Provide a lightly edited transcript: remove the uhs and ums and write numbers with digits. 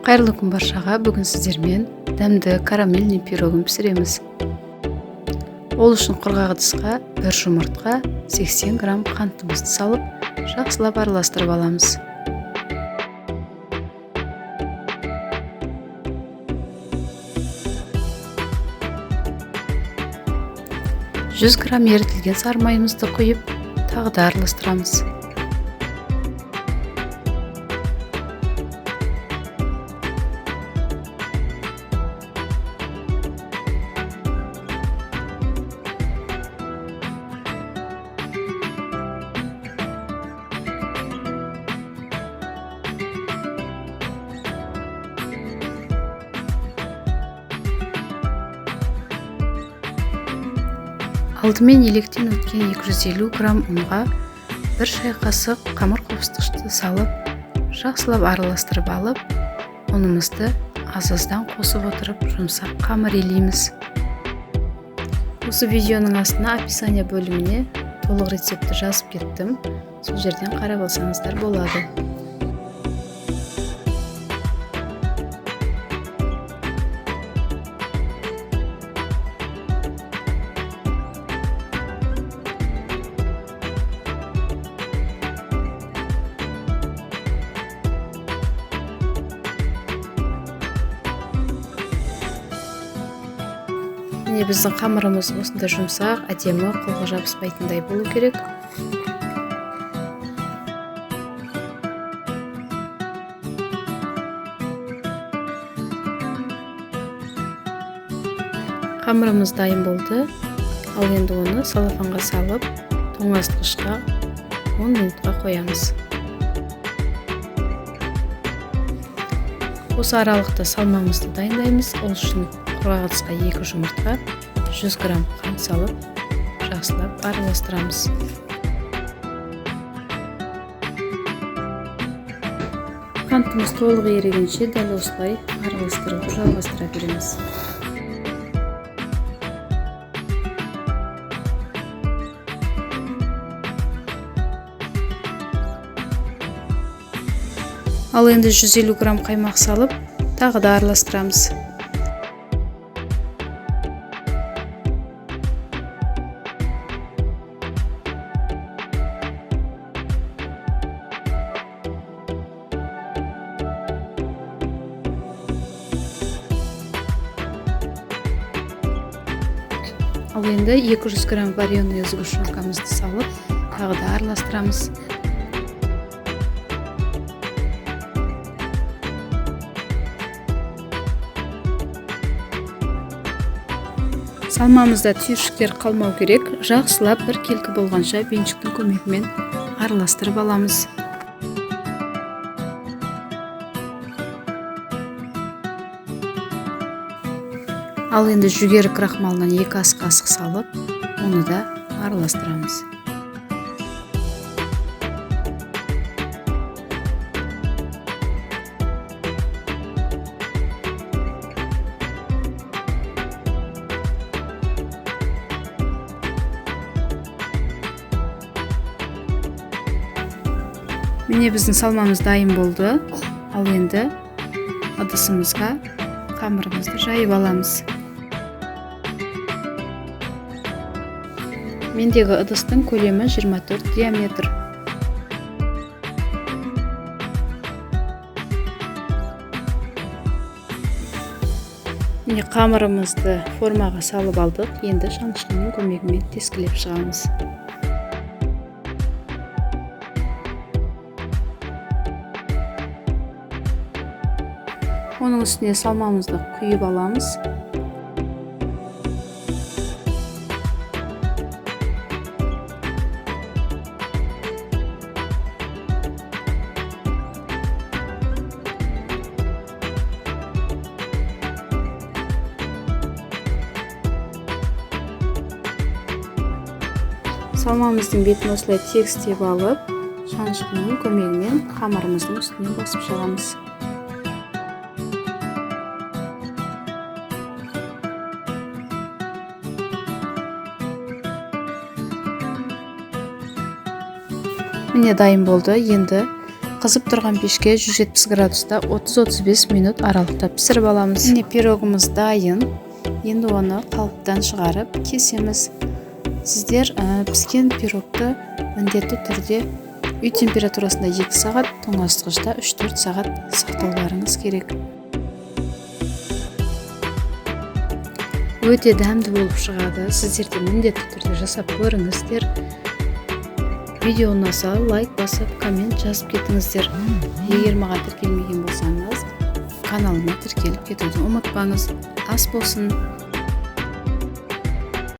Кайырлы күн баршага. Бүгүн сиздермен дәмді карамельный пирогын пісіреміз. Ол үшін құрғақ ыдысқа 1 жұмыртқа, 80 грамм қантымызды салып, жақсылап араластырып аламыз. Жүз грамм ерітілген сары майымызды құйып, тағы да араластырамыз. Алдымен електен өткен 250 грамм ұнға 1 шай қасық қамыр қопыстышты салып, жақсылап араластырып алып, ұнымызды аз-аздан қосып отырып, жұмсақ қамыр илейміз. Осы видеоның астына описание бөліміне толық рецепті жазып кеттім. Сол жерден қарап алсаңыздар болады. Міне біздің қамырымыз осында жұмсақ, әдемі, қолға жабыспайтындай болу керек. Қамырымыз дайын болды. Ал енді оны салафанға салып, тоңазытқышқа 10 минутқа қоямыз. Осы аралықта салмамызды дайындаймыз. Ол үшін құрғақ ыдысқа 2 жұмыртқа, 100 грамм қант салып, жақсылап араластырамыз. Қантымыз толық ерігенше дәл осылай араластырып жалғастыра береміз. Ал енді 150 грамм қаймақ салып, тағы да араластырамыз. Ал енді 200 грамм вареный сгущенкамызды салып, тағы да араластырамыз. Салмамызда түйіршіктер қалмау керек. Жақсылап бір келкі болғанша венчиктің көмегімен араластырып аламыз. Ал енді жүгері крахмалынан 2 ас қасық салып, оны да араластырамыз. Міне біздің салмамыз дайын болды. Ал енді ыдысымызға қамырымызды жайып аламыз. Мендегі ыдыстың көлемі 24 диаметр. Міне қамырымызды формаға салып алдық. Енді шанышқының көмегімен тескілеп шығамыз. Оның үстіне салмамызды құйып аламыз. Салмамыздың бетін осылай тегістеп алып, шанышқының көмегімен қамырымыздың үстіне басып шығамыз. Міне дайын болды. Енді қызып тұрған пешке 170 градуста 30-35 минут аралықта пісіріп аламыз. Міне пирогымыз дайын. Енді оны қалыптан шығарып кесеміз. Сіздер піскен пирогты міндетті түрде үй температурасында 2 сағат, тоңазытқышта 3-4 сағат сақтауларыңыз керек. Өте дәмді болып шығады. Сіздер де міндетті түрде жасап көріңіздер. Видео ұнаса лайк басып, коммент жазып кетіңіздер. Егер маған тіркелмеген болсаңыз, каналыма тіркеліп кетуді ұмытпаңыз. Ас болсын!